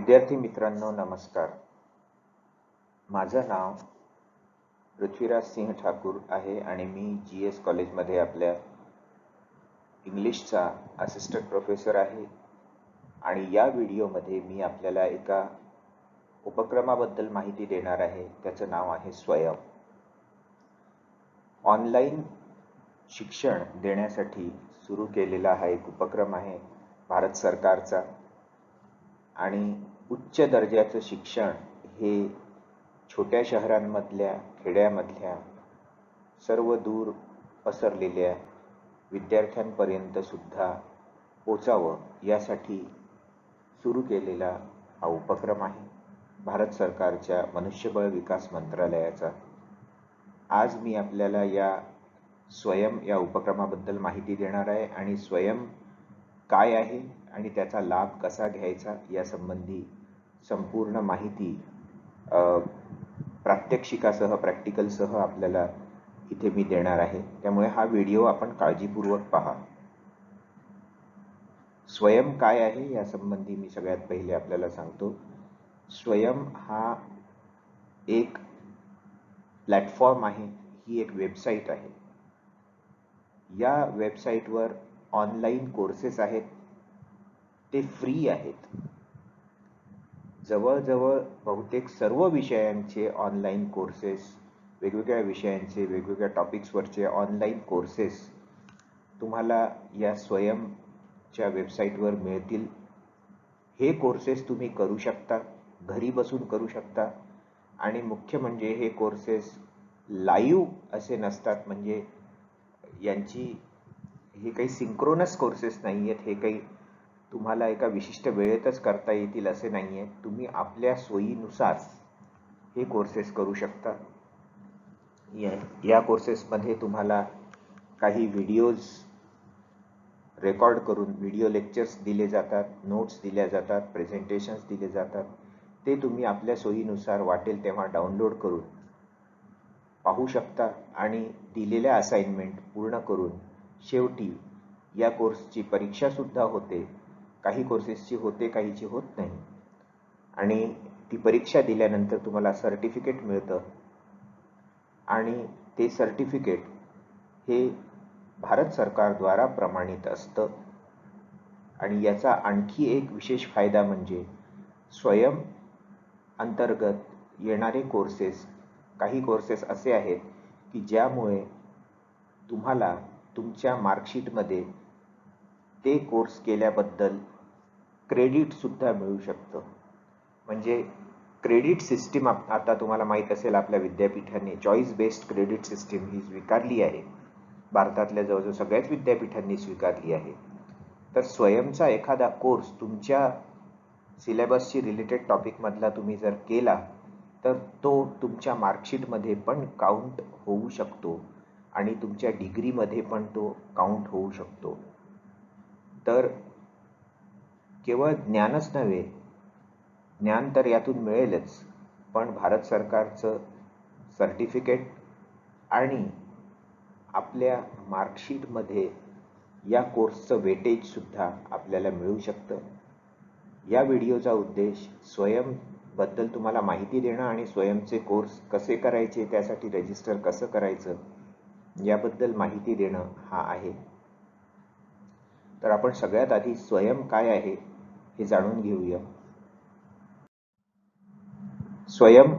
विद्यार्थी मित्रांनो नमस्कार. माझं नाव पृथ्वीराज सिंह ठाकूर आहे आणि मी GS कॉलेजमध्ये आपल्या इंग्लिशचा असिस्टंट प्रोफेसर आहे. आणि या व्हिडिओमध्ये मी आपल्याला एका उपक्रमाबद्दल माहिती देणार आहे. त्याचं नाव आहे स्वयं. ऑनलाईन शिक्षण देण्यासाठी सुरू केलेला हा एक उपक्रम आहे भारत सरकारचा. आणि उच्च दर्जाचं शिक्षण हे छोट्या शहरांमधल्या, खेड्यामधल्या, सर्व दूर पसरलेल्या विद्यार्थ्यांपर्यंत सुद्धा पोचावं यासाठी सुरू केलेला हा उपक्रम आहे भारत सरकारच्या मनुष्यबळ विकास मंत्रालयाचा. आज मी आपल्याला या स्वयं या उपक्रमाबद्दल माहिती देणार आहे आणि स्वयं काय आहे आणि त्याचा लाभ कसा घ्यायचा या संबंधी संपूर्ण माहिती प्रात्यक्षिकासह, प्रॅक्टिकलसह आपल्याला इथे मी देणार आहे. त्यामुळे हा व्हिडिओ आपण काळजीपूर्वक पहा. स्वयं काय आहे या संबंधी मी सगळ्यात पहिले आपल्याला सांगतो. स्वयं हा एक प्लॅटफॉर्म आहे, ही एक वेबसाईट आहे. या वेबसाईटवर ऑनलाईन कोर्सेस आहेत, ते फ्री आहेत. जवळजवळ बहुतेक सर्व विषयांचे ऑनलाईन कोर्सेस, वेगवेगळ्या विषयांचे, वेगवेगळ्या टॉपिक्सवरचे ऑनलाईन कोर्सेस तुम्हाला या स्वयंच्या वेबसाईटवर मिळतील. हे कोर्सेस तुम्ही करू शकता, घरी बसून करू शकता. आणि मुख्य म्हणजे हे कोर्सेस लाईव्ह असे नसतात. म्हणजे हे काही सिंक्रोनस कोर्सेस नाही आहेत. हे काही तुम्हाला एका विशिष्ट वेळेतच करता येतील असे नाही आहे. तुम्ही आपल्या सोयीनुसार हे कोर्सेस करू शकता. या कोर्सेसमध्ये तुम्हाला काही व्हिडिओज रेकॉर्ड करून व्हिडिओ लेक्चर्स दिले जातात, नोट्स दिल्या जातात, प्रेझेंटेशन्स दिले जातात. ते तुम्ही आपल्या सोयीनुसार वाटेल तेव्हा डाउनलोड करून पाहू शकता आणि दिलेल्या असाइनमेंट पूर्ण करून शेवटी या कोर्सची परीक्षासुद्धा होते. काही कोर्सेसची होते, काहीची होत नाही. आणि ती परीक्षा दिल्यानंतर तुम्हाला सर्टिफिकेट मिळतं आणि ते सर्टिफिकेट हे भारत सरकारद्वारा प्रमाणित असतं. आणि याचा आणखी एक विशेष फायदा म्हणजे स्वयं अंतर्गत येणारे कोर्सेस, काही कोर्सेस असे आहेत की ज्यामुळे तुम्हाला तुमच्या मार्कशीटमध्ये ते कोर्स केल्याबद्दल क्रेडिटसुद्धा मिळू शकतं. म्हणजे क्रेडिट सिस्टीम आता तुम्हाला माहीत असेल, आपल्या विद्यापीठांनी चॉईस बेस्ड क्रेडिट सिस्टीम ही स्वीकारली आहे. भारतातल्या जवळजवळ सगळ्याच विद्यापीठांनी स्वीकारली आहे. तर स्वयंचा एखादा कोर्स तुमच्या सिलेबसशी रिलेटेड टॉपिकमधला तुम्ही जर केला तर तो तुमच्या मार्कशीटमध्ये पण काउंट होऊ शकतो आणि तुमच्या डिग्रीमध्ये पण तो काउंट होऊ शकतो. तर केवळ ज्ञानच नव्हे, ज्ञान तर यातून मिळेलच, पण भारत सरकारचं सर्टिफिकेट आणि आपल्या मार्कशीटमध्ये या कोर्सचं वेटेजसुद्धा आपल्याला मिळू शकतं. या व्हिडिओचा उद्देश स्वयंबद्दल तुम्हाला माहिती देणं आणि स्वयंचे कोर्स कसे करायचे, त्यासाठी रजिस्टर कसं करायचं याबद्दल माहिती देणं हा आहे. तर आपण सगळ्यात आधी स्वयं काय आहे हे जाणून घेऊया. स्वयं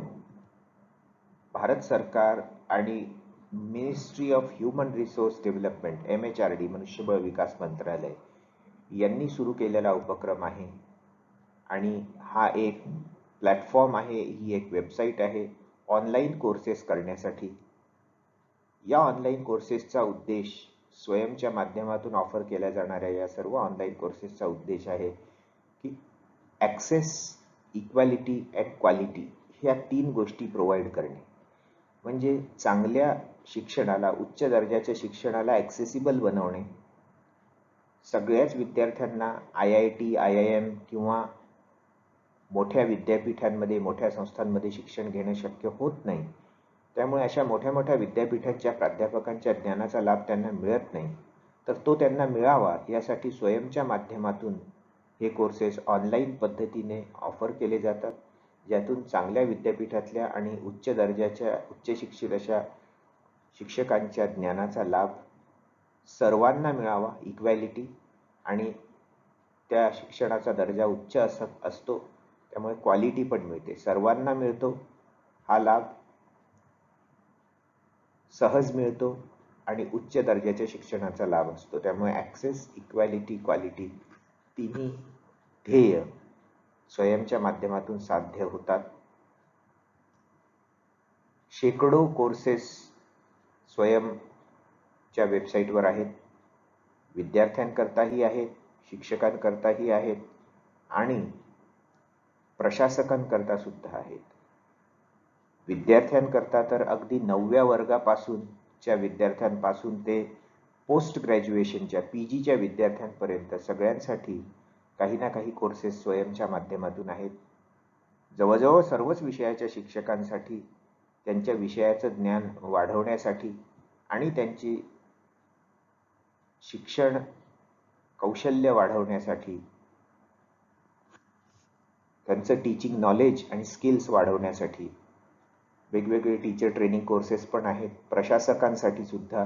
भारत सरकार आणि ministry of human resource development MHRD मनुष्यबळ विकास मंत्रालय यांनी सुरू केलेला उपक्रम आहे. आणि हा एक प्लॅटफॉर्म आहे, ही एक वेबसाईट आहे ऑनलाईन कोर्सेस करण्यासाठी. या ऑनलाईन कोर्सेसचा उद्देश, स्वयंच्या माध्यमातून ऑफर केल्या जाणाऱ्या या सर्व ऑनलाईन कोर्सेसचा उद्देश आहे की ॲक्सेस, इक्वॅलिटी अँड क्वालिटी ह्या 3 गोष्टी प्रोव्हाइड करणे. म्हणजे चांगल्या शिक्षणाला, उच्च दर्जाच्या शिक्षणाला ॲक्सेसिबल बनवणे. सगळ्याच विद्यार्थ्यांना IIT, IIM किंवा मोठ्या विद्यापीठांमध्ये, मोठ्या संस्थांमध्ये शिक्षण घेणं शक्य होत नाही. त्यामुळे अशा मोठ्या मोठ्या विद्यापीठांच्या प्राध्यापकांच्या ज्ञानाचा लाभ त्यांना मिळत नाही. तर तो त्यांना मिळावा यासाठी स्वयंच्या माध्यमातून हे कोर्सेस ऑनलाईन पद्धतीने ऑफर केले जातात, ज्यातून चांगल्या विद्यापीठातल्या आणि उच्च दर्जाच्या उच्च शिक्षित अशा शिक्षकांच्या ज्ञानाचा लाभ सर्वांना मिळावा, इक्वॅलिटी, आणि त्या शिक्षणाचा दर्जा उच्च असतो, त्यामुळे क्वालिटी पण मिळते, सर्वांना मिळतो हा लाभ, सहज मिळतो आणि उच्च दर्जाच्या शिक्षणाचा लाभ असतो. त्यामुळे ॲक्सेस, इक्वॅलिटी, क्वालिटी तिन्ही ध्येय स्वयंच्या माध्यमातून साध्य होतात. शेकडो कोर्सेस स्वयंच्या वेबसाईटवर आहेत, विद्यार्थ्यांकरताही आहेत, शिक्षकांकरताही आहेत आणि प्रशासकांकरता सुद्धा आहेत. विद्यार्थ्यांकरता तर अगदी 9व्या वर्गापासूनच्या विद्यार्थ्यांपासून ते पोस्ट ग्रॅज्युएशनच्या PGच्या विद्यार्थ्यांपर्यंत सगळ्यांसाठी काही ना काही कोर्सेस स्वयंच्या माध्यमातून आहेत. जवळजवळ सर्वच विषयाच्या शिक्षकांसाठी त्यांच्या विषयाचं ज्ञान वाढवण्यासाठी आणि त्यांची शिक्षण कौशल्य वाढवण्यासाठी, त्यांचं टीचिंग नॉलेज आणि स्किल्स वाढवण्यासाठी वेगवेगळे टीचर ट्रेनिंग कोर्सेस पण आहेत. प्रशासकांसाठी सुद्धा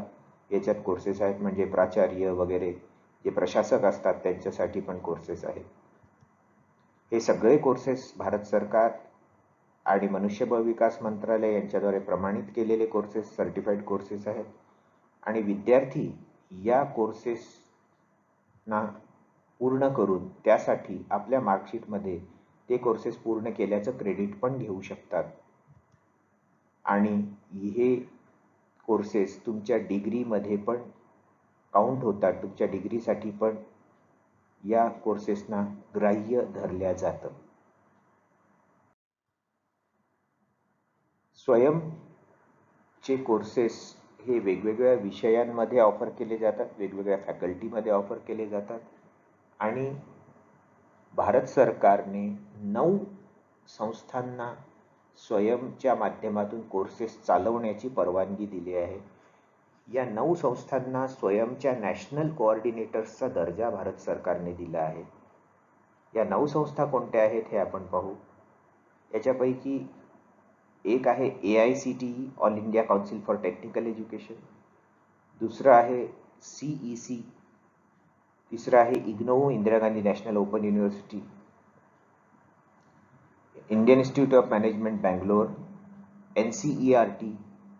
याच्यात कोर्सेस आहेत, म्हणजे प्राचार्य वगैरे जे प्रशासक असतात त्यांच्यासाठी पण कोर्सेस आहेत. हे सगळे कोर्सेस भारत सरकार आणि मनुष्यबळ विकास मंत्रालय यांच्याद्वारे प्रमाणित केलेले कोर्सेस, सर्टिफाईड कोर्सेस आहेत आणि विद्यार्थी या कोर्सेसना पूर्ण करून त्यासाठी आपल्या मार्कशीटमध्ये ते कोर्सेस पूर्ण केल्याचं क्रेडिट पण घेऊ शकतात आणि हे कोर्सेस तुमच्या डिग्रीमध्ये पण काउंट होतात. तुमच्या डिग्रीसाठी पण या कोर्सेसना ग्राह्य धरल्या जातं. स्वयंचे कोर्सेस हे वेगवेगळ्या विषयांमध्ये ऑफर केले जातात, वेगवेगळ्या फॅकल्टीमध्ये ऑफर केले जातात आणि भारत सरकारने 9 संस्थांना स्वयंच्या माध्यमातून कोर्सेस चालवण्याची परवानगी दिली आहे. या 9 संस्थांना स्वयंच्या नॅशनल कोऑर्डिनेटर्सचा दर्जा भारत सरकारने दिला आहे. या 9 संस्था कोणत्या आहेत हे आपण पाहू. याच्यापैकी एक आहे AICTE, all India council for technical education. दुसरं आहे CEC. तिसरं आहे IGNOU, Indira Gandhi national open university. Indian institute of management Bangalore, NCERT,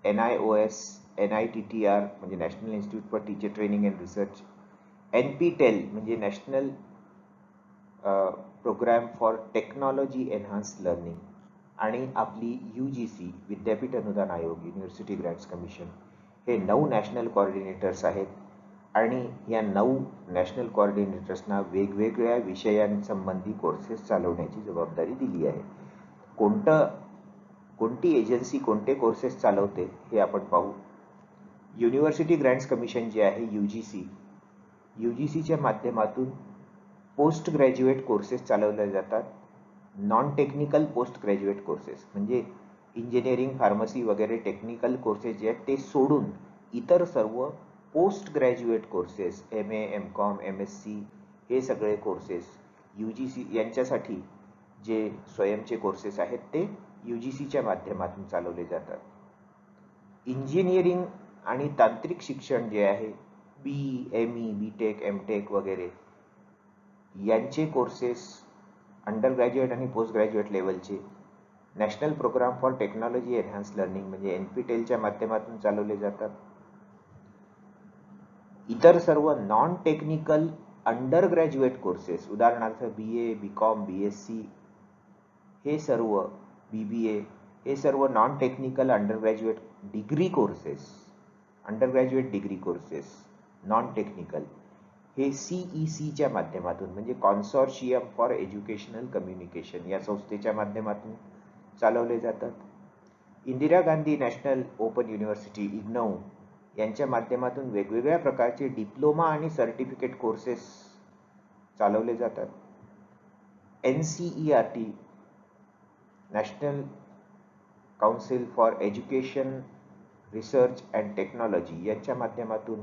NIOS, NITTR म्हणजे national institute for teacher training and research, NPTEL म्हणजे national programme for technology enhanced learning आणि आपली UGC विद्यापीठ अनुदान आयोग, युनिव्हर्सिटी ग्रँट्स कमिशन. हे 9 नॅशनल कोऑर्डिनेटर्स आहेत आणि या 9 नॅशनल कोऑर्डिनेटर्सना वेगवेगळ्या विषयांसंबंधी कोर्सेस चालवण्याची जबाबदारी दिली आहे. कोणती एजन्सी कोणते कोर्सेस चालवते हे आपण पाहू. युनिव्हर्सिटी ग्रँट्स कमिशन जे आहे UGCच्या माध्यमातून पोस्ट ग्रॅज्युएट कोर्सेस चालवले जातात. Non technical post graduate courses म्हणजे इंजिनिअरिंग, फार्मसी वगैरे टेक्निकल कोर्सेस जे आहेत ते सोडून इतर सर्व post graduate courses, MA, MCOM, MSc हे सगळे कोर्सेस UGC यांच्यासाठी जे स्वयंचे कोर्सेस आहेत ते UGCच्या माध्यमातून चालवले जातात. इंजिनिअरिंग आणि तांत्रिक शिक्षण जे आहे BE, ME, BTech, MTech वगैरे यांचे कोर्सेस अंडर ग्रॅज्युएट आणि पोस्ट ग्रॅज्युएट लेवलचे national programme for technology enhance learning म्हणजे NPTELच्या माध्यमातून चालवले जातात. इतर सर्व non technical undergraduate courses, उदाहरणार्थ BA, BCom, BSc हे सर्व, BBA हे सर्व non technical undergraduate degree courses, undergraduate degree courses non technical हे CECच्या माध्यमातून म्हणजे कॉन्सॉर्शियम फॉर एज्युकेशनल कम्युनिकेशन या संस्थेच्या माध्यमातून चालवले जातात. Indira Gandhi national open university IGNOU यांच्या माध्यमातून वेगवेगळ्या प्रकारचे डिप्लोमा आणि सर्टिफिकेट कोर्सेस चालवले जातात. NCERT national council for education research and technology यांच्या माध्यमातून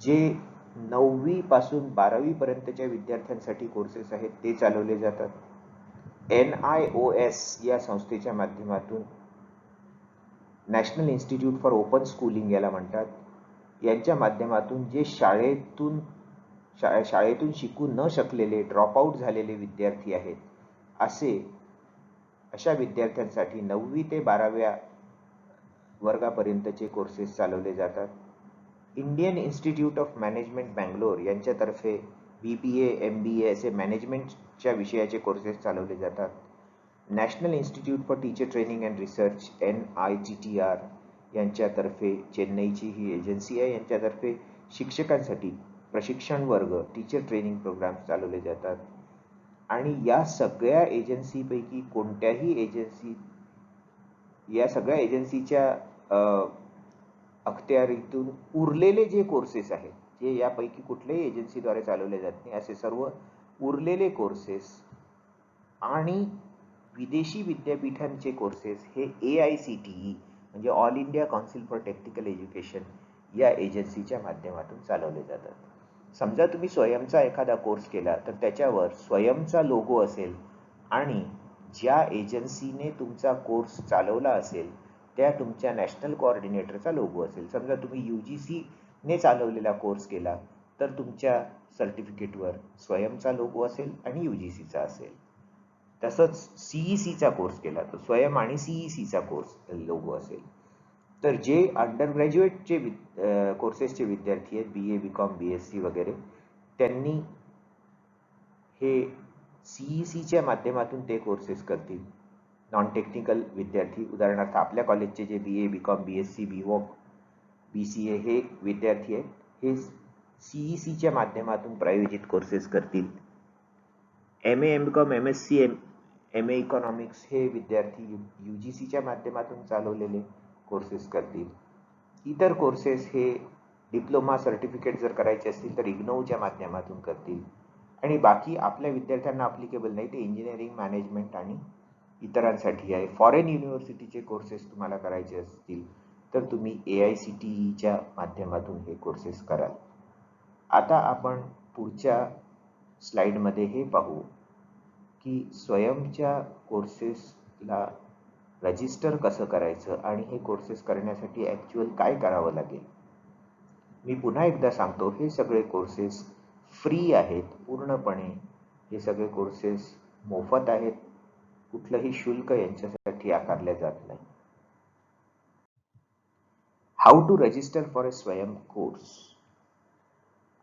जे 9वी पासून 12वी पर्यंतच्या विद्यार्थ्यांसाठी कोर्सेस आहेत ते चालवले जातात. NIOS या संस्थेच्या माध्यमातून, national institute for open schooling याला म्हणतात, यांच्या माध्यमातून जे शाळेतून शिकू न शकलेले, ड्रॉपआउट झालेले विद्यार्थी आहेत, अशा विद्यार्थ्यांसाठी 9वी ते 12व्या वर्गापर्यंतचे कोर्सेस चालवले जातात. Indian institute of management Bangalore यांच्यातर्फे BBA, MBA असे मॅनेजमेंटच्या विषयाचे कोर्सेस चालवले जातात. National institute for teacher training and research NITTR यांच्यातर्फे, चेन्नईची ही एजन्सी आहे, यांच्यातर्फे शिक्षकांसाठी प्रशिक्षण वर्ग, टीचर ट्रेनिंग प्रोग्राम्स चालवले जातात. आणि या सगळ्या एजन्सीच्या अखत्यारीतून उरलेले जे कोर्सेस आहेत, जे यापैकी कुठल्याही एजन्सीद्वारे चालवले जात नाही, असे सर्व उरलेले कोर्सेस आणि विदेशी विद्यापीठांचे कोर्सेस हे AICTE म्हणजे all India council for technical education या एजन्सीच्या माध्यमातून चालवले जातात. समजा तुम्ही स्वयंचा एखादा कोर्स केला तर त्याच्यावर स्वयंचा लोगो असेल आणि ज्या एजन्सीने तुमचा कोर्स चालवला असेल त्या तुमच्या नॅशनल कोऑर्डिनेटरचा लोगो असेल. समजा तुम्ही UGCने चालवलेला कोर्स केला तर तुमच्या सर्टिफिकेटवर स्वयंचा लोगो असेल आणि UGCचा असेल. तसंच CECचा कोर्स केला तर स्वयं आणि CECचा कोर्स लोगो असेल. तर जे अंडर ग्रॅज्युएटचे कोर्सेसचे विद्यार्थी आहेत, BA, BCom, BSc वगैरे, त्यांनी हे CECच्या माध्यमातून ते कोर्सेस करतील. नॉन टेक्निकल विद्यार्थी, उदाहरणार्थ आपल्या कॉलेजचे जे BA, BCom, BSc, BVoc, BCA हे विद्यार्थी आहेत, हे CECच्या माध्यमातून प्रायोजित कोर्सेस करतील. MA, MCom, MSc, MA economics हे विद्यार्थी UGCच्या माध्यमातून चालवलेले कोर्सेस करतील. इतर कोर्सेस हे डिप्लोमा सर्टिफिकेट जर करायचे असतील तर IGNOUच्या माध्यमातून करतील. आणि बाकी आपल्या विद्यार्थ्यांना अप्लिकेबल नाही, ते इंजिनिअरिंग, मॅनेजमेंट आणि इतरांसाठी आहे. फॉरेन युनिव्हर्सिटीचे कोर्सेस तुम्हाला करायचे असतील तर तुम्ही AICTEच्या माध्यमातून हे कोर्सेस कराल. आता आपण पुढच्या स्लाइडमध्ये हे पाहू की स्वयंच्या कोर्सेसला रजिस्टर कसं करायचं आणि हे कोर्सेस करण्यासाठी ॲक्च्युअल काय करावं लागेल. मी पुन्हा एकदा सांगतो, हे सगळे कोर्सेस फ्री आहेत पूर्णपणे. हे सगळे कोर्सेस मोफत आहेत, कुठलंही शुल्क यांच्यासाठी आकारले जात नाही. How to register for a Swayam course.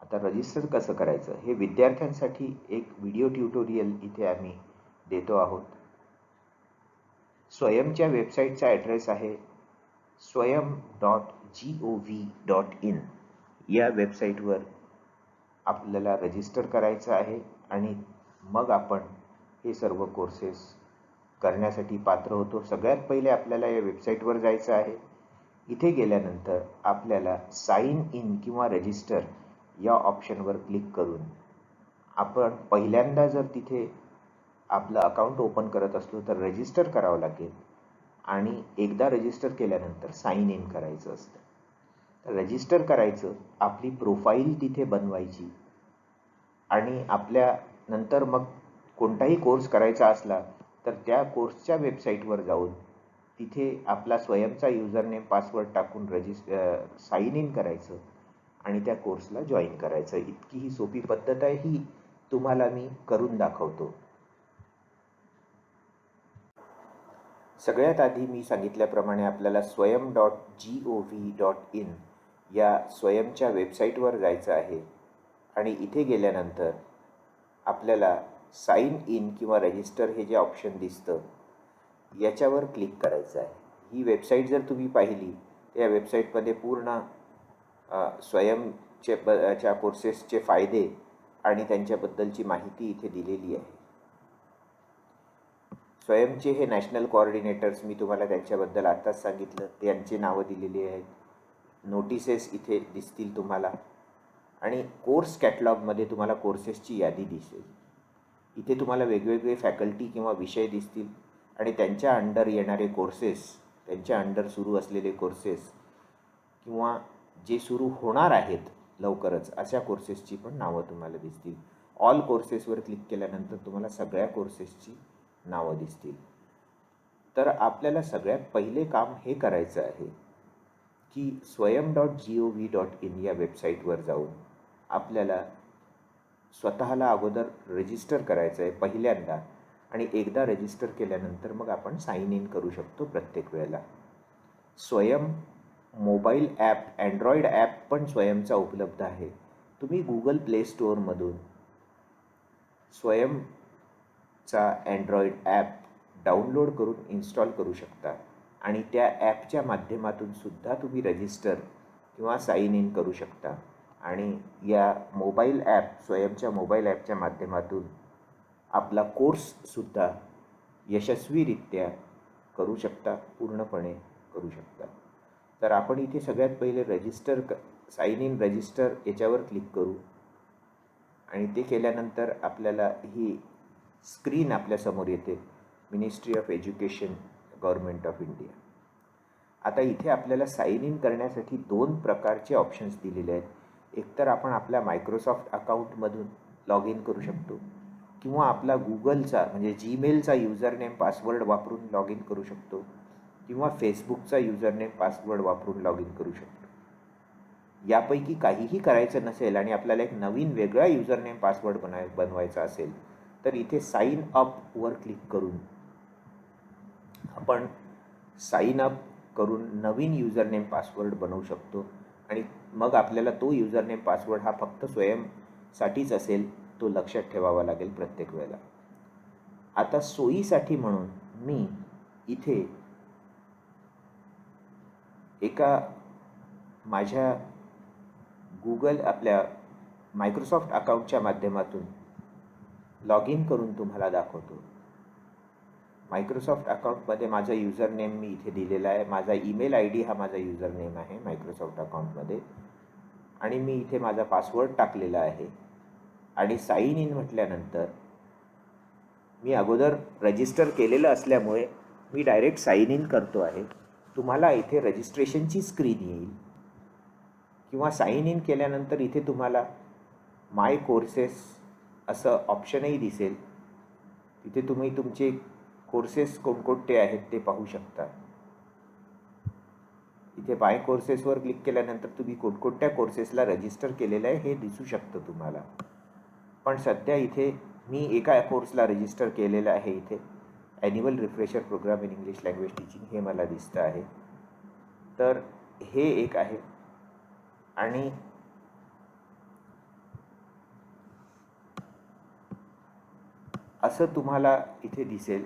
आता रजिस्टर कसं करायचं हे विद्यार्थ्यांसाठी एक व्हिडिओ ट्युटोरियल इथे आम्ही देतो आहोत. स्वयंच्या वेबसाईटचा ॲड्रेस आहे swayam.gov.in. या वेबसाईटवर आपल्याला रजिस्टर करायचं आहे आणि मग आपण हे सर्व कोर्सेस करण्यासाठी पात्र होतो. सगळ्यात पहिले आपल्याला या वेबसाईटवर जायचं आहे. इथे गेल्यानंतर आपल्याला साइन इन किंवा रजिस्टर या ऑप्शनवर क्लिक करून आपण पहिल्यांदा जर तिथे आपलं अकाउंट ओपन करत असलो तर रजिस्टर करावं लागेल आणि एकदा रजिस्टर केल्यानंतर साइन इन करायचं असतं. तर रजिस्टर करायचं, आपली प्रोफाईल तिथे बनवायची आणि आपल्या नंतर मग कोणताही कोर्स करायचा असला तर त्या कोर्सच्या वेबसाईटवर जाऊन तिथे आपला स्वयंचा युजरनेम, पासवर्ड टाकून साइन इन करायचं आणि त्या कोर्सला जॉईन करायचं. इतकी ही सोपी पद्धत आहे, ही तुम्हाला मी करून दाखवतो. सगळ्यात आधी मी सांगितल्याप्रमाणे आपल्याला swayam.gov.in या स्वयंच्या वेबसाईटवर जायचं आहे आणि इथे गेल्यानंतर आपल्याला साइन इन किंवा रजिस्टर हे जे ऑप्शन दिसतं याच्यावर क्लिक करायचं आहे. ही वेबसाईट जर तुम्ही पाहिली तर या वेबसाईटमध्ये पूर्ण स्वयंच्या कोर्सेसचे फायदे आणि त्यांच्याबद्दलची माहिती इथे दिलेली आहे. स्वयंचे हे नॅशनल कोऑर्डिनेटर्स, मी तुम्हाला त्यांच्याबद्दल आत्ताच सांगितलं, त्यांची नावं दिलेली आहेत. नोटिसेस इथे दिसतील तुम्हाला आणि कोर्स कॅटलॉगमध्ये तुम्हाला कोर्सेसची यादी दिसेल. इथे तुम्हाला वेगवेगळे फॅकल्टी किंवा विषय दिसतील आणि त्यांच्या अंडर येणारे कोर्सेस, त्यांच्या अंडर सुरू असलेले कोर्सेस किंवा जे सुरू होणार आहेत लवकरच अशा कोर्सेसची पण नावं तुम्हाला दिसतील. ऑल कोर्सेसवर क्लिक केल्यानंतर तुम्हाला सगळ्या कोर्सेसची नावं दिसतील. तर आपल्याला सगळ्यात पहिले काम हे करायचं आहे की swayam.gov.in या वेबसाईटवर जाऊन आपल्याला स्वतःला अगोदर रजिस्टर करायचं आहे पहिल्यांदा, आणि एकदा रजिस्टर केल्यानंतर मग आपण साइन इन करू शकतो प्रत्येक वेळेला. स्वयम मोबाईल ॲप, अँड्रॉईड ॲप पण स्वयमचा उपलब्ध आहे. तुम्ही गुगल प्ले स्टोअरमधून स्वयमचा अँड्रॉईड ॲप डाउनलोड करून इन्स्टॉल करू शकता आणि त्या ॲपच्या माध्यमातून सुद्धा तुम्ही रजिस्टर किंवा साइन इन करू शकता आणि या मोबाईल ॲप, स्वयमच्या मोबाईल ॲपच्या माध्यमातून आपला कोर्ससुद्धा यशस्वीरित्या करू शकता, पूर्णपणे करू शकता. तर आपण इथे सगळ्यात पहिले साइन इन रजिस्टर याच्यावर क्लिक करू आणि ते केल्यानंतर आपल्याला ही स्क्रीन आपल्यासमोर येते, ministry of education, government of India. आता इथे आपल्याला साइन इन करण्यासाठी 2 प्रकारचे ऑप्शन्स दिलेले आहेत. एकतर आपण आपल्या मायक्रोसॉफ्ट अकाउंटमधून लॉग इन करू शकतो किंवा आपला गुगलचा म्हणजे जीमेलचा युजरनेम पासवर्ड वापरून लॉग इन करू शकतो किंवा फेसबुकचा युजरनेम पासवर्ड वापरून लॉग इन करू शकतो. यापैकी काहीही करायचं नसेल आणि आपल्याला एक नवीन वेगळा युजरनेम पासवर्ड बनवायचा असेल तर इथे साइन अपवर क्लिक करून आपण साइन अप करून नवीन युजरनेम पासवर्ड बनवू शकतो आणि मग आपल्याला तो युजरनेम पासवर्ड हा फक्त स्वयंसाठीच असेल, तो लक्षात ठेवावा लागेल प्रत्येक वेळेला. आता सोयीसाठी म्हणून मी इथे एका माझ्या गुगल आपल्या मायक्रोसॉफ्ट अकाउंटच्या माध्यमातून लॉग इन करून तुम्हाला दाखवतो. मायक्रोसॉफ्ट अकाउंटमध्ये माझा युजरनेम मी इथे दिलेला आहे. माझा ईमेल ID हा माझा युजरनेम आहे मायक्रोसॉफ्ट अकाउंटमध्ये आणि मी इथे माझा पासवर्ड टाकलेला आहे आणि साइन इन म्हटल्यानंतर मी अगोदर रजिस्टर केलेलं असल्यामुळे मी डायरेक्ट साइन इन करतो आहे. तुम्हाला इथे रजिस्ट्रेशनची स्क्रीन येईल किंवा साइन इन केल्यानंतर इथे तुम्हाला माय कोर्सेस असं ऑप्शनही दिसेल. तिथे तुम्ही तुमचे कोर्सेस कोणकोणते आहेत ते पाहू शकता. इथे माय कोर्सेसवर क्लिक केल्यानंतर तुम्ही कोणकोणत्या कोर्सेसला रजिस्टर केलेलं आहे हे दिसू शकतं तुम्हाला. पण सध्या इथे मी एका कोर्सला रजिस्टर केलेलं आहे. इथे annual refresher programme in English language teaching हे मला दिसतं आहे. तर हे एक आहे आणि असं तुम्हाला इथे दिसेल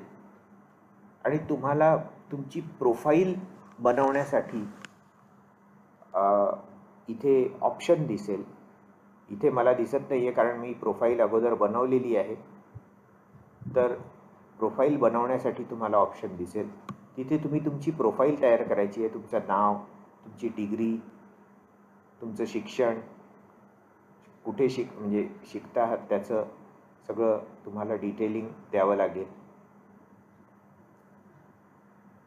आणि तुम्हाला तुमची प्रोफाईल बनवण्यासाठी इथे ऑप्शन दिसेल. इथे मला दिसत नाही आहे कारण मी प्रोफाईल अगोदर बनवलेली आहे. तर प्रोफाईल बनवण्यासाठी तुम्हाला ऑप्शन दिसेल. तिथे तुम्ही तुमची प्रोफाईल तयार करायची आहे. तुमचं नाव, तुमची डिग्री, तुमचं शिक्षण, कुठे म्हणजे शिकता आहात त्याचं सगळं तुम्हाला डिटेलिंग द्यावं लागेल.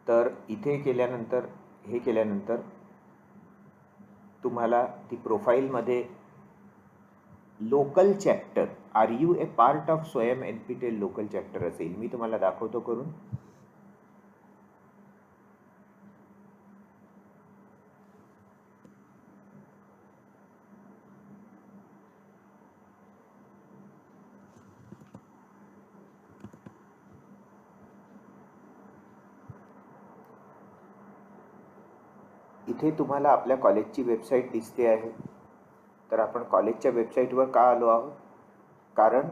तर इथे केल्यानंतर हे केल्यानंतर तुम्हाला ती प्रोफाईलमध्ये local chapter, are you a part of Swayam NPTEL local chapter असेल. मी तुम्हाला दाखवतो करून. इथे तुम्हाला आपल्या कॉलेजची वेबसाईट दिसते आहे. तर आपण कॉलेजच्या वेबसाईटवर का आलो आहोत? कारण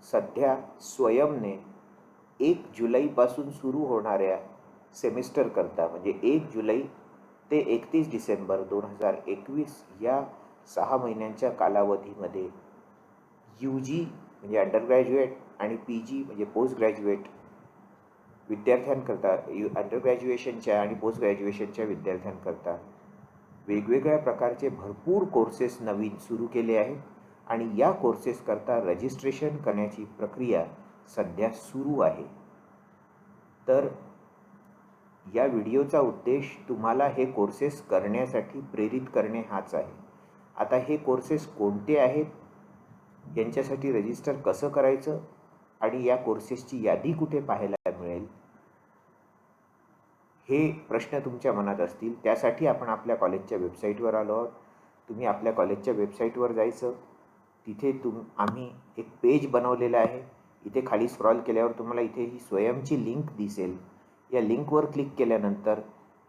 सध्या स्वयमने 1 जुलैपासून सुरू होणाऱ्या सेमिस्टरकरता म्हणजे 1 जुलै ते 31 डिसेंबर 2021 या 6 महिन्यांच्या कालावधीमध्ये UG म्हणजे अंडर ग्रॅज्युएट आणि PG म्हणजे पोस्ट ग्रॅज्युएट विद्यार्थ्यांकरता, अंडर ग्रॅज्युएशनच्या आणि पोस्ट ग्रॅज्युएशनच्या विद्यार्थ्यांकरता वेगवेगळ्या प्रकारचे भरपूर कोर्सेस नवीन सुरू केले आहेत आणि या कोर्सेसकरता रजिस्ट्रेशन करण्याची प्रक्रिया सध्या सुरू आहे. तर या व्हिडिओचा उद्देश तुम्हाला हे कोर्सेस करण्यासाठी प्रेरित करणे हाच आहे. आता हे कोर्सेस कोणते आहेत, यांच्यासाठी रजिस्टर कसं करायचं आणि या कोर्सेसची यादी कुठे पाहायला मिळेल, हे प्रश्न तुमच्या मनात असतील. त्यासाठी आपण आपल्या कॉलेजच्या वेबसाईटवर आलो आहोत. तुम्ही आपल्या कॉलेजच्या वेबसाईटवर जायचं. तिथे आम्ही एक पेज बनवलेलं आहे. इथे खाली स्क्रॉल केल्यावर तुम्हाला इथे ही स्वयंची लिंक दिसेल. या लिंकवर क्लिक केल्यानंतर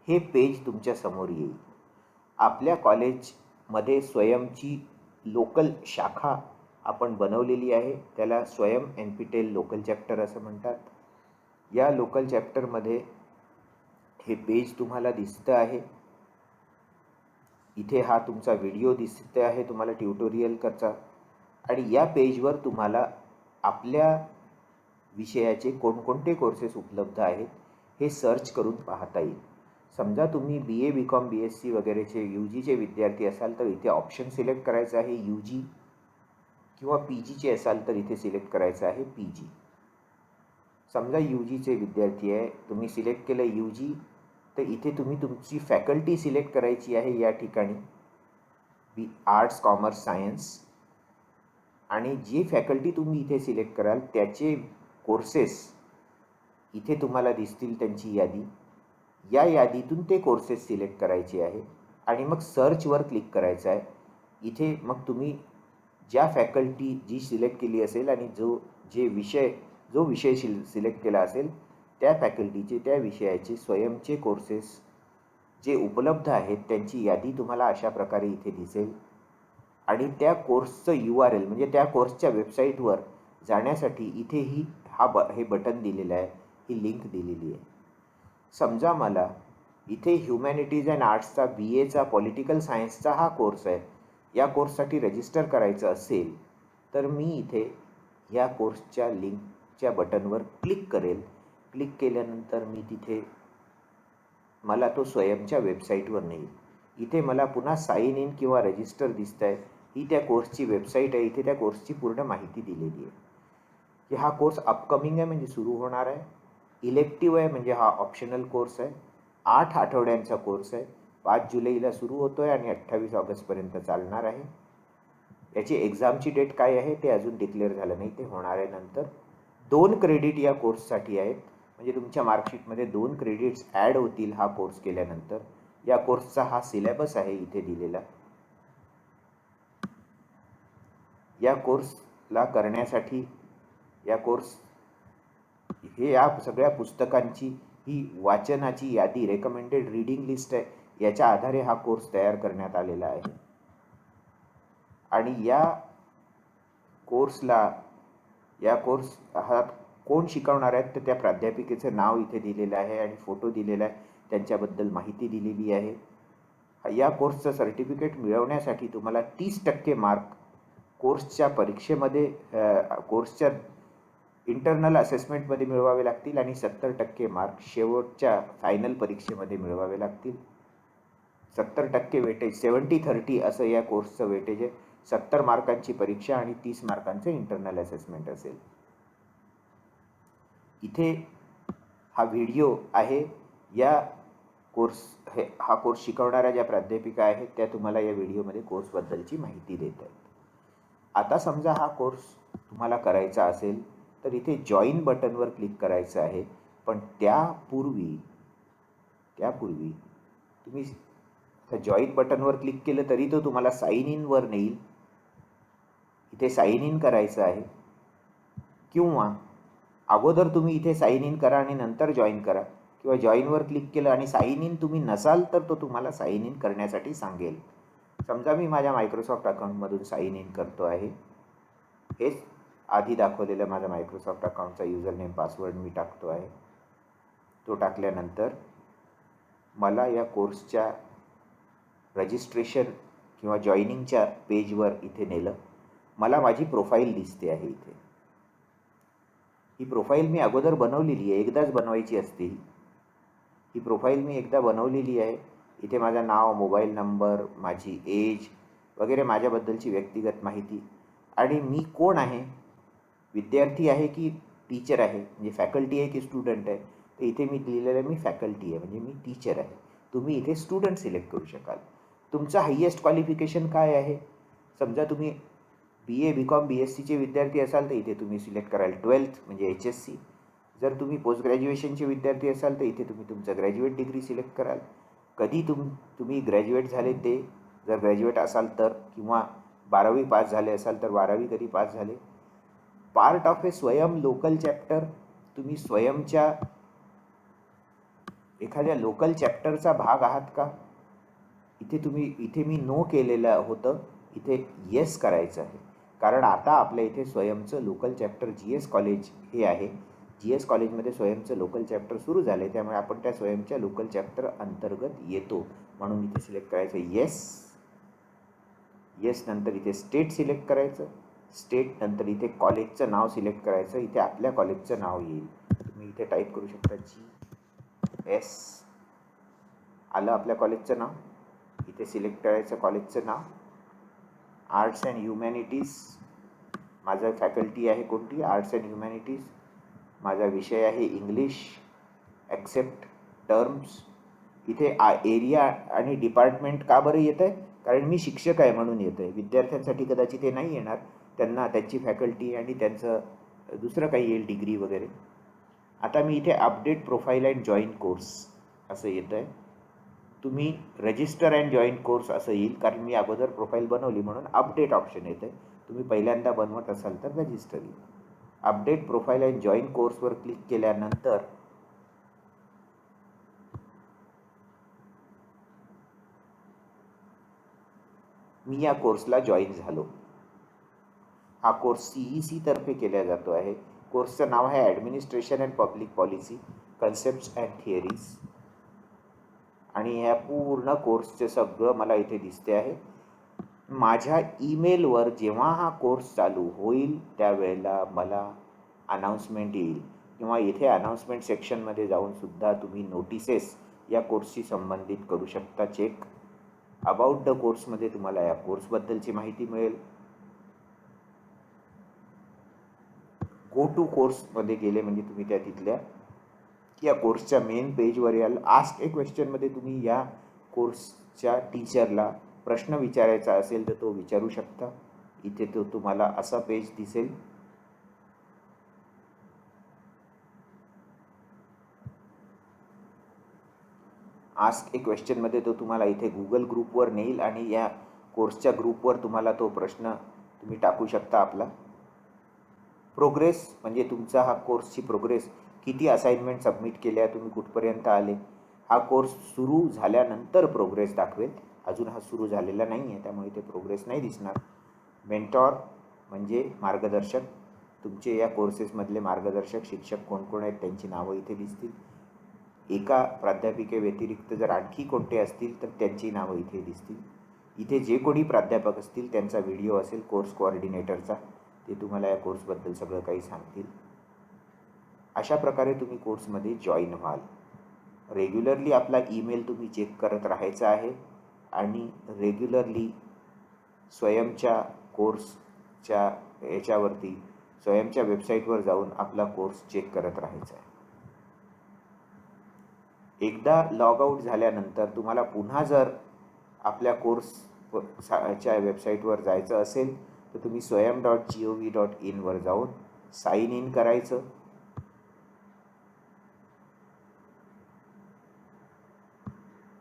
हे पेज तुमच्या समोर येईल. आपल्या कॉलेजमध्ये स्वयंची लोकल शाखा आपण बनवलेली आहे. त्याला स्वयं NPTEL लोकल चॅप्टर असं म्हणतात. या लोकल चॅप्टरमध्ये हे पेज तुम्हाला दिसतं आहे. इथे हा तुमचा व्हिडिओ दिसते आहे तुम्हाला ट्युटोरियल करता. आणि या पेजवर तुम्हाला आपल्या विषयाचे कोणकोणते कोर्सेस उपलब्ध आहेत हे सर्च करून पाहता येईल. समजा तुम्ही BA BCom BSc वगैरेचे UGचे विद्यार्थी असाल तर इथे ऑप्शन सिलेक्ट करायचं आहे UG, किंवा PGचे असाल तर इथे सिलेक्ट करायचं आहे PG. समजा UGचे विद्यार्थी आहे, तुम्ही सिलेक्ट केलं UG, तर इथे तुम्ही तुमची फॅकल्टी सिलेक्ट करायची आहे. या ठिकाणी आर्ट्स कॉमर्स सायन्स, आणि जी फॅकल्टी तुम्ही इथे सिलेक्ट कराल त्याचे कोर्सेस इथे तुम्हाला दिसतील, त्यांची यादी. या यादीतून ते कोर्सेस सिलेक्ट करायचे आहे आणि मग सर्चवर क्लिक करायचं आहे. इथे मग तुम्ही ज्या फॅकल्टी जी सिलेक्ट केली असेल आणि जो विषय सिलेक्ट केला असेल त्या फॅकल्टीचे, त्या विषयाचे स्वयंचे कोर्सेस जे उपलब्ध आहेत त्यांची यादी तुम्हाला अशा प्रकारे इथे दिसेल. आणि त्या कोर्सचं URL म्हणजे त्या कोर्सच्या वेबसाईटवर जाण्यासाठी इथेही हे बटन दिलेलं आहे, ही लिंक दिलेली आहे. समजा मला इथे ह्युमॅनिटीज अँड आर्ट्सचा BAचा पॉलिटिकल सायन्सचा हा कोर्स आहे, या कोर्ससाठी रजिस्टर करायचं असेल तर मी इथे या कोर्सच्या लिंकच्या बटनवर क्लिक करेल. क्लिक केल्यानंतर मी तिथे मला तो स्वयंच्या वेबसाईटवर नेईल. इथे मला पुन्हा साइन इन किंवा रजिस्टर दिसत आहे. ही त्या कोर्सची वेबसाईट आहे. इथे त्या कोर्सची पूर्ण माहिती दिलेली आहे की हा कोर्स अपकमिंग आहे म्हणजे सुरू होणार आहे, इलेक्टिव्ह आहे म्हणजे हा ऑप्शनल कोर्स आहे, 8 आठवड्यांचा कोर्स आहे, 5 जुलैला सुरू होतो आहे आणि 28 ऑगस्टपर्यंत चालणार आहे. याची एक्झामची डेट काय आहे ते अजून डिक्लेअर झालं नाही, ते होणार आहे नंतर. 2 क्रेडिट या कोर्ससाठी आहेत, म्हणजे तुमच्या मार्कशीटमध्ये 2 क्रेडिट्स ॲड होतील हा कोर्स केल्यानंतर. या कोर्सचा हा सिलेबस आहे इथे दिलेला. या कोर्सला करण्यासाठी या सगळ्या पुस्तकांची ही वाचनाची यादी, रेकमेंडेड रीडिंग लिस्ट आहे, याच्या आधारे हा कोर्स तयार करण्यात आलेला आहे. आणि या कोर्स हा कोण शिकवणार आहेत तर त्या प्राध्यापिकेचं नाव इथे दिलेलं आहे आणि फोटो दिलेला आहे, त्यांच्याबद्दल माहिती दिलेली आहे. या कोर्सचं सर्टिफिकेट मिळवण्यासाठी तुम्हाला 30% मार्क कोर्सच्या परीक्षेमध्ये, कोर्सच्या इंटरनल असेसमेंटमध्ये मिळवावे लागतील आणि 70% मार्क शेवटच्या फायनल परीक्षेमध्ये मिळवावे लागतील. 70% वेटेज, 70-30 असं या कोर्सचं वेटेज आहे. 70 मार्कांची परीक्षा आणि 30 मार्कांचं इंटरनल असेसमेंट असेल. इथे हा व्हिडिओ आहे. हा कोर्स शिकवणाऱ्या ज्या प्राध्यापिका आहेत त्या तुम्हाला या व्हिडिओमध्ये कोर्सबद्दलची माहिती देत आहेत. आता समजा हा कोर्स तुम्हाला करायचा असेल तर इथे जॉईन बटनवर क्लिक करायचं आहे. पण त्यापूर्वी तुम्ही जॉईन बटनवर क्लिक केलं तरी तो तुम्हाला साइन इनवर नेईल. इथे साइन इन करायचं आहे, किंवा अगोदर तुम्ही इथे साइन इन करा आणि नंतर जॉईन करा, किंवा जॉईनवर क्लिक केलं आणि साइन इन तुम्ही नसाल तर तो तुम्हाला साइन इन करण्यासाठी सांगेल. समजा मी माझ्या मायक्रोसॉफ्ट अकाउंटमधून साइन इन करतो आहे. हेच आधी दाखवलेलं माझा मायक्रोसॉफ्ट अकाउंटचा युजर नेम पासवर्ड मी टाकतो आहे. तो टाकल्यानंतर मला या कोर्सच्या रजिस्ट्रेशन किंवा जॉईनिंगच्या पेजवर इथे नेलं. मला माझी प्रोफाईल दिसते आहे इथे. ही प्रोफाईल मी अगोदर बनवलेली आहे, एकदाच बनवायची असते. ही प्रोफाईल मी एकदा बनवलेली आहे. इथे माझं नाव, मोबाईल नंबर, माझी एज वगैरे माझ्याबद्दलची व्यक्तिगत माहिती, आणि मी कोण आहे, विद्यार्थी आहे की टीचर आहे, म्हणजे फॅकल्टी आहे की स्टुडंट आहे. तर इथे मी लिहिलेलं मी फॅकल्टी आहे म्हणजे मी टीचर आहे. तुम्ही इथे स्टुडंट सिलेक्ट करू शकाल. तुमचं हायेस्ट क्वालिफिकेशन काय आहे. समजा तुम्ही BA BCom BScचे विद्यार्थी असाल तर इथे तुम्ही सिलेक्ट कराल 12th म्हणजे HSC. जर तुम्ही पोस्ट ग्रॅज्युएशनचे विद्यार्थी असाल तर इथे तुम्ही तुमचं ग्रॅज्युएट डिग्री सिलेक्ट कराल. कधी तुम्ही ग्रॅज्युएट झाले ते, जर ग्रॅज्युएट असाल तर, किंवा 12वी पास झाले असाल तर 12वी कधी पास झाले. पार्ट ऑफ ए स्वयं लोकल चॅप्टर, तुम्ही स्वयंच्या एखाद्या लोकल चॅप्टरचा भाग आहात का. इथे मी नो केलेलं होतं, इथे येस करायचं आहे. कारण आता आपल्या इथे स्वयंचं लोकल चॅप्टर GS कॉलेज हे आहे. GS कॉलेजमध्ये स्वयंचं लोकल चॅप्टर सुरू झाले, त्यामुळे आपण त्या स्वयंच्या लोकल चॅप्टर अंतर्गत येतो, म्हणून इथे सिलेक्ट करायचं येस. येस नंतर इथे स्टेट सिलेक्ट करायचं. स्टेट नंतर इथे कॉलेजचं नाव सिलेक्ट करायचं. इथे आपल्या कॉलेजचं नाव येईल, तुम्ही इथे टाईप करू शकता GS. आलं आपल्या कॉलेजचं नाव. इथे सिलेक्ट करायचं कॉलेजचं नाव. आर्ट्स अँड ह्युमॅनिटीज, माझा फॅकल्टी आहे कोणती, आर्ट्स अँड ह्युमॅनिटीज. माझा विषय आहे इंग्लिश. Accept terms. इथे एरिया आणि डिपार्टमेंट का बरं येत आहे, कारण मी शिक्षक आहे म्हणून येतं आहे. विद्यार्थ्यांसाठी कदाचित ते नाही येणार, त्यांना त्यांची फॅकल्टी आणि त्यांचं दुसरं काही येईल, डिग्री वगैरे. आता मी इथे update profile and join course असं येतं आहे. तुम्ही रजिस्टर अँड जॉईन कोर्स असं येईल, कारण मी अगोदर प्रोफाईल बनवली म्हणून अपडेट ऑप्शन येतं आहे. तुम्ही पहिल्यांदा बनवत असाल तर रजिस्टर येईल. अपडेट प्रोफाईल अँड जॉईन कोर्सवर क्लिक केल्यानंतर मी या कोर्सला जॉईन झालो. हा कोर्स CEC तर्फे केला जातो आहे. कोर्सचं नाव आहे administration and public policy, concepts and theories. आणि ह्या पूर्ण कोर्सचे सगळं मला इथे दिसते आहे. माझ्या ईमेलवर जेव्हा हा कोर्स चालू होईल त्यावेळेला मला अनाउन्समेंट येईल, किंवा इथे अनाउन्समेंट सेक्शनमध्ये जाऊन सुद्धा तुम्ही नोटिसेस या कोर्सशी संबंधित करू शकता. चेक अबाउट द कोर्समध्ये तुम्हाला या कोर्सबद्दलची माहिती मिळेल. गो टू कोर्समध्ये गेले म्हणजे तुम्ही त्या तिथल्या या कोर्सच्या मेन पेजवर याल. आस्क ए क्वेश्चनमध्ये तुम्ही या कोर्सच्या टीचरला प्रश्न विचारायचा असेल तर तो विचारू शकता. इथे तो तुम्हाला असा पेज दिसेल. आस्क ए क्वेश्चनमध्ये तो तुम्हाला इथे गुगल ग्रुपवर नेईल आणि या कोर्सच्या ग्रुपवर तुम्हाला तो प्रश्न तुम्ही टाकू शकता आपला. प्रोग्रेस म्हणजे तुमचा हा कोर्सची प्रोग्रेस, किती असाइनमेंट सबमिट केल्या, तुम्ही कुठपर्यंत आले. हा कोर्स सुरू झाल्यानंतर प्रोग्रेस दाखवेल. अजून हा सुरू झालेला नाही आहे, त्यामुळे ते प्रोग्रेस नाही दिसणार. मेंटॉर म्हणजे मार्गदर्शक, तुमचे या कोर्सेसमधले मार्गदर्शक शिक्षक कोण कोण आहेत त्यांची नावं इथे दिसतील. एका प्राध्यापिकेव्यतिरिक्त जर आणखी कोणते असतील तर त्यांची नावं इथे दिसतील. इथे जे कोणी प्राध्यापक असतील त्यांचा व्हिडिओ असेल कोर्स कोऑर्डिनेटरचा, ते तुम्हाला या कोर्सबद्दल सगळं काही सांगतील. अशा प्रकारे तुम्ही कोर्समध्ये जॉईन व्हाल. रेग्युलरली आपला ईमेल तुम्ही चेक करत राहायचा आहे आणि रेग्युलरली स्वयंच्या कोर्सच्या याच्यावरती स्वयंच्या वेबसाईटवर जाऊन आपला कोर्स चेक करत राहायचा आहे. एकदा लॉग आऊट झाल्यानंतर तुम्हाला पुन्हा जर आपल्या कोर्सच्या वेबसाईटवर जायचं असेल तर तुम्ही swayam.gov.in वर जाऊन साइन इन करायचं.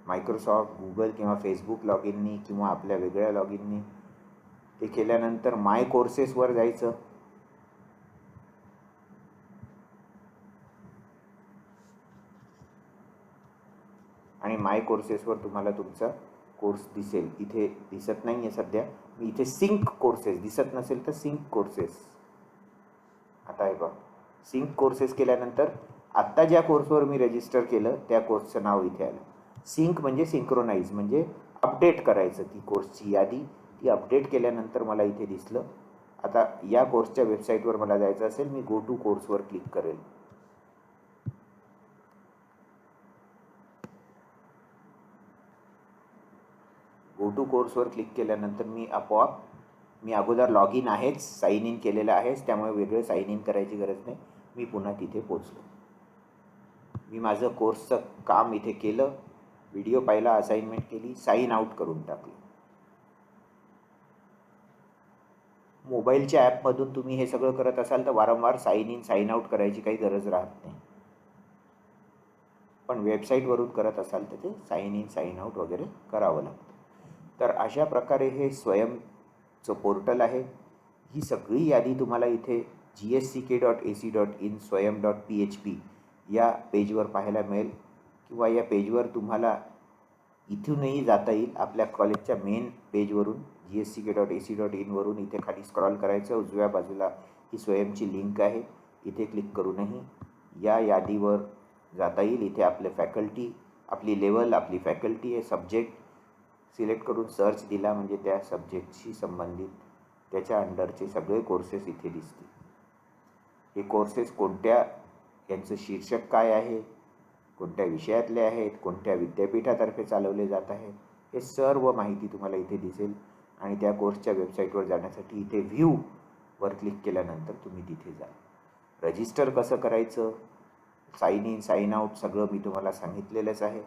मायक्रोसॉफ्ट, गुगल किंवा फेसबुक लॉग इननी किंवा आपल्या वेगळ्या लॉग इननी. ते केल्यानंतर माय कोर्सेसवर जायचं. आणि माय कोर्सेसवर तुम्हाला तुमचा कोर्स दिसेल. इथे दिसत नाही आहे सध्या, मी इथे सिंक कोर्सेस दिसत नसेल तर सिंक कोर्सेस. आता आहे बघा, सिंक कोर्सेस केल्यानंतर आत्ता ज्या कोर्सवर मी रजिस्टर केलं त्या कोर्सचं नाव इथे आलं. सिंक म्हणजे सिंक्रोनाइज, म्हणजे अपडेट करायचं ती कोर्सची यादी. ती अपडेट केल्यानंतर मला इथे दिसलं. आता या कोर्सच्या वेबसाईटवर मला जायचं असेल, मी गो टू कोर्सवर क्लिक करेल. गो टू कोर्सवर क्लिक केल्यानंतर मी अगोदर लॉग इन आहेच, साइन इन केलेलं आहेच, त्यामुळे वेगळं साइन इन करायची गरज नाही. मी पुन्हा तिथे पोचलो. मी माझं कोर्सचं काम इथे केलं. व्हिडिओ पाहिला, असाइनमेंट केली, साइन आउट करून टाकलं. मोबाईलच्या ॲपमधून तुम्ही हे सगळं करत असाल तर वारंवार साइन इन साइन आउट करायची काही गरज राहत नाही. पण वेबसाईटवरून करत असाल तर ते साइन इन साइन आउट वगैरे करावं लागतं. तर अशा प्रकारे हे स्वयंचं पोर्टल आहे. ही सगळी यादी तुम्हाला इथे gsk.ac.in swayam.php या पेजवर पाहायला मिळेल, किंवा या पेजवर तुम्हाला इथूनही जाता येईल. आपल्या कॉलेजच्या मेन पेजवरून gsk.ac.in वरून इथे खाली स्क्रॉल करायचं, उजव्या बाजूला ही स्वयंची लिंक आहे, इथे क्लिक करूनही या यादीवर जाता येईल. इथे आपले फॅकल्टी, आपली लेवल, आपली फॅकल्टी आहे, सब्जेक्ट सिलेक्ट करून सर्च दिला म्हणजे त्या सब्जेक्टशी संबंधित त्याच्या अंडरचे सगळे कोर्सेस इथे दिसतील. हे कोर्सेस कोणत्या, यांचं शीर्षक काय आहे, कोणत्या विषयातले आहेत, कोणत्या विद्यापीठातर्फे चालवले जात आहे, हे सर्व माहिती तुम्हाला इथे दिसेल. आणि त्या कोर्सच्या वेबसाईटवर जाण्यासाठी इथे व्ह्यूवर क्लिक केल्यानंतर तुम्ही तिथे जा. रजिस्टर कसं करायचं, साइन इन साइन आउट सगळं मी तुम्हाला सांगितलेलंच आहे.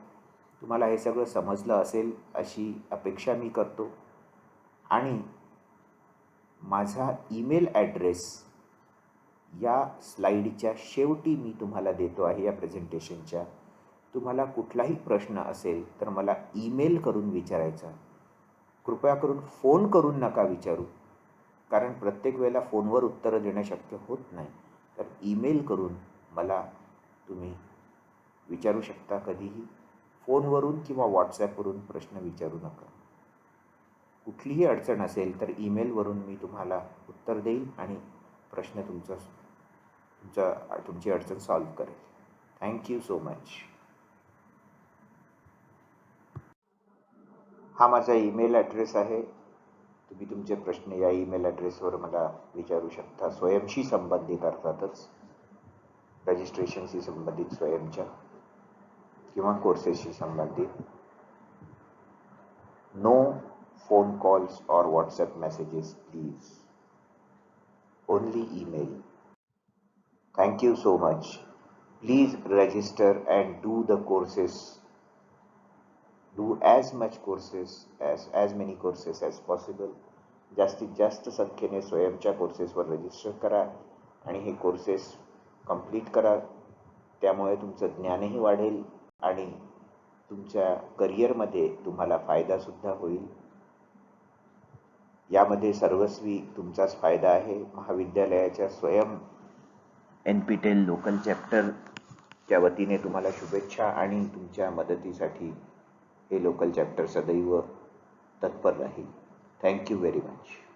तुम्हाला हे सगळं समजलं असेल अशी अपेक्षा मी करतो. आणि माझा ईमेल ॲड्रेस या स्लाईडच्या शेवटी मी तुम्हाला देतो आहे या प्रेझेंटेशनच्या. तुम्हाला कुठलाही प्रश्न असेल तर मला ईमेल करून विचारायचा. कृपया करून फोन करून नका विचारू, कारण प्रत्येक वेळेला फोनवर उत्तरं देणं शक्य होत नाही. तर ईमेल करून मला तुम्ही विचारू शकता कधीही. फोनवरून किंवा व्हॉट्सॲपवरून प्रश्न विचारू नका. कुठलीही अडचण असेल तर ईमेलवरून मी तुम्हाला उत्तर देईल आणि प्रश्न तुमची अडचण सॉल्व्ह करेल. Thank you so much. हा माझा ईमेल ॲड्रेस आहे. तुम्ही तुमचे प्रश्न या ईमेल ॲड्रेसवर मला विचारू शकता. स्वयंशी संबंधित अर्थातच, रजिस्ट्रेशनशी संबंधित स्वयंच्या किंवा कोर्सेसशी संबंधित. No phone calls or WhatsApp messages, please. Only email. Thank you so much. Please register and do the courses. Do as many courses as possible. जास्तीत जास्त संख्येने स्वयंच्या कोर्सेसवर रजिस्टर करा आणि हे कोर्सेस कंप्लीट करा. त्यामुळे तुमचं ज्ञानही वाढेल आणि तुमच्या करिअरमध्ये तुम्हाला फायदासुद्धा होईल. यामध्ये सर्वस्वी तुमचाच फायदा आहे. महाविद्यालयाच्या स्वयं NPTEL लोकल चॅप्टरच्या वतीने तुम्हाला शुभेच्छा आणि तुमच्या मदतीसाठी हे लोकल चॅप्टर सदैव तत्पर राहील. Thank you very much.